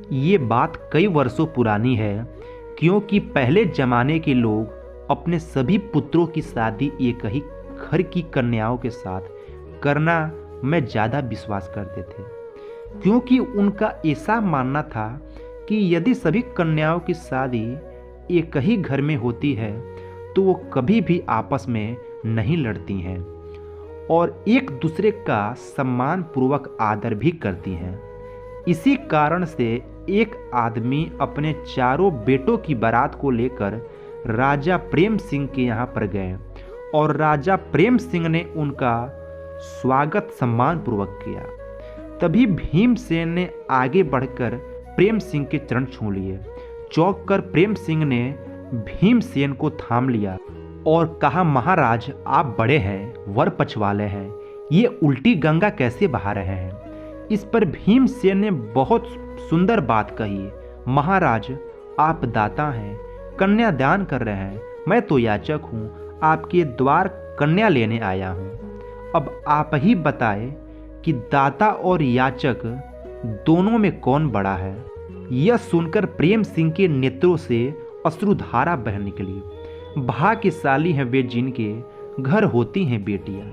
ये बात कई वर्षों पुरानी है, क्योंकि पहले जमाने के लोग अपने सभी पुत्रों की शादी एक ही घर की कन्याओं के साथ करना में ज़्यादा विश्वास करते थे, क्योंकि उनका ऐसा मानना था कि यदि सभी कन्याओं की शादी एक ही घर में होती है तो वो कभी भी आपस में नहीं लड़ती हैं और एक दूसरे का सम्मान पूर्वक आदर भी करती हैं। इसी कारण से एक आदमी अपने चारों बेटों की बारात को लेकर राजा प्रेम सिंह के यहाँ पर गए और राजा प्रेम सिंह ने उनका स्वागत सम्मान पूर्वक किया। तभी भीमसेन ने आगे बढ़कर प्रेम सिंह के चरण छू लिए। चौंक कर प्रेम सिंह ने भीमसेन को थाम लिया और कहा, महाराज आप बड़े हैं, वर पक्ष वाले हैं, ये उल्टी गंगा कैसे बहा रहे हैं। इस पर भीमसेन ने बहुत सुंदर बात कही, महाराज आप दाता हैं, कन्यादान कर रहे हैं, मैं तो याचक हूँ, आपके द्वार कन्या लेने आया हूँ। अब आप ही बताएं कि दाता और याचक दोनों में कौन बड़ा है। यह सुनकर प्रेम सिंह के नेत्रों से अश्रुधारा बह निकली। भाग्यशाली हैं वे जिनके घर होती हैं बेटियां।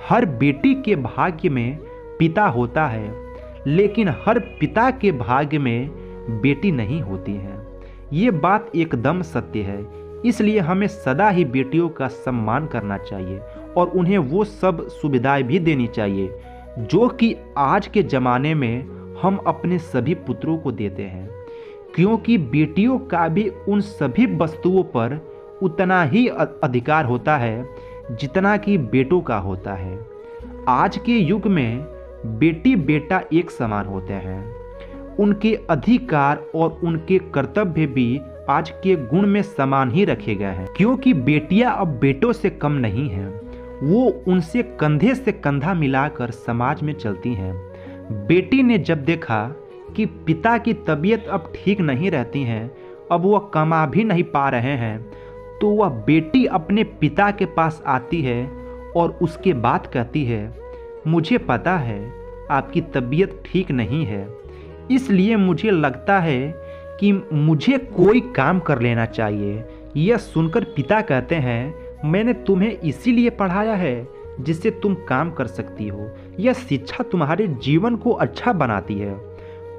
हर बेटी के भाग्य में पिता होता है, लेकिन हर पिता के भाग्य में बेटी नहीं होती है। ये बात एकदम सत्य है। इसलिए हमें सदा ही बेटियों का सम्मान करना चाहिए और उन्हें वो सब सुविधाएं भी देनी चाहिए जो कि आज के ज़माने में हम अपने सभी पुत्रों को देते हैं, क्योंकि बेटियों का भी उन सभी वस्तुओं पर उतना ही अधिकार होता है जितना कि बेटों का होता है। आज के युग में बेटी बेटा एक समान होते हैं। उनके अधिकार और उनके कर्तव्य भी आज के गुण में समान ही रखे गए हैं, क्योंकि बेटियां अब बेटों से कम नहीं हैं। वो उनसे कंधे से कंधा मिलाकर समाज में चलती हैं। बेटी ने जब देखा कि पिता की तबीयत अब ठीक नहीं रहती है, अब वह कमा भी नहीं पा रहे हैं, तो वह बेटी अपने पिता के पास आती है और उसके बात कहती है, मुझे पता है आपकी तबीयत ठीक नहीं है, इसलिए मुझे लगता है कि मुझे कोई काम कर लेना चाहिए। यह सुनकर पिता कहते हैं, मैंने तुम्हें इसीलिए पढ़ाया है जिससे तुम काम कर सकती हो। यह शिक्षा तुम्हारे जीवन को अच्छा बनाती है।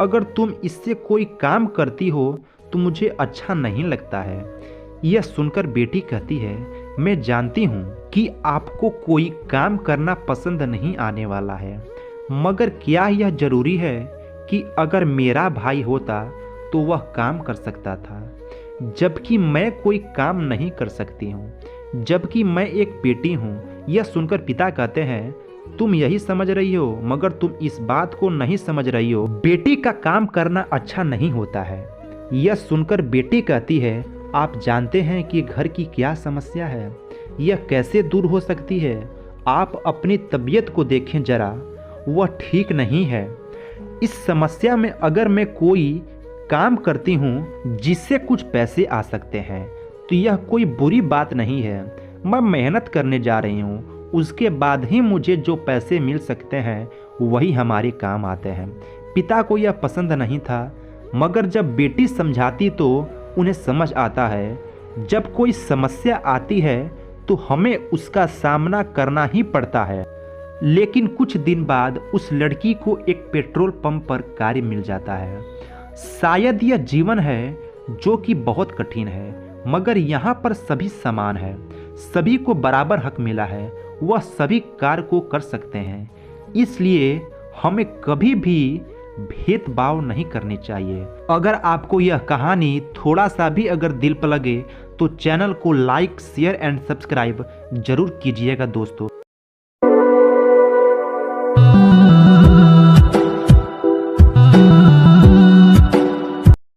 अगर तुम इससे कोई काम करती हो तो मुझे अच्छा नहीं लगता है। यह सुनकर बेटी कहती है, मैं जानती हूँ कि आपको कोई काम करना पसंद नहीं आने वाला है, मगर क्या यह जरूरी है कि अगर मेरा भाई होता तो वह काम कर सकता था, जबकि मैं कोई काम नहीं कर सकती हूँ, जबकि मैं एक बेटी हूँ। यह सुनकर पिता कहते हैं, तुम यही समझ रही हो, मगर तुम इस बात को नहीं समझ रही हो, बेटी का काम करना अच्छा नहीं होता है। यह सुनकर बेटी कहती है, आप जानते हैं कि घर की क्या समस्या है, यह कैसे दूर हो सकती है। आप अपनी तबीयत को देखें जरा, वह ठीक नहीं है। इस समस्या में अगर मैं कोई काम करती हूँ जिससे कुछ पैसे आ सकते हैं तो यह कोई बुरी बात नहीं है। मैं मेहनत करने जा रही हूँ, उसके बाद ही मुझे जो पैसे मिल सकते हैं वही हमारे काम आते हैं। पिता को यह पसंद नहीं था, मगर जब बेटी समझाती तो उन्हें समझ आता है। जब कोई समस्या आती है तो हमें उसका सामना करना ही पड़ता है। लेकिन कुछ दिन बाद उस लड़की को एक पेट्रोल पंप पर कार्य मिल जाता है। शायद यह जीवन है जो कि बहुत कठिन है, मगर यहाँ पर सभी समान है, सभी को बराबर हक मिला है, वह सभी कार्य को कर सकते हैं। इसलिए हमें कभी भी भेदभाव नहीं करनी चाहिए। अगर आपको यह कहानी थोड़ा सा भी अगर दिल पर लगे तो चैनल को लाइक, शेयर एंड सब्सक्राइब जरूर कीजिएगा दोस्तों।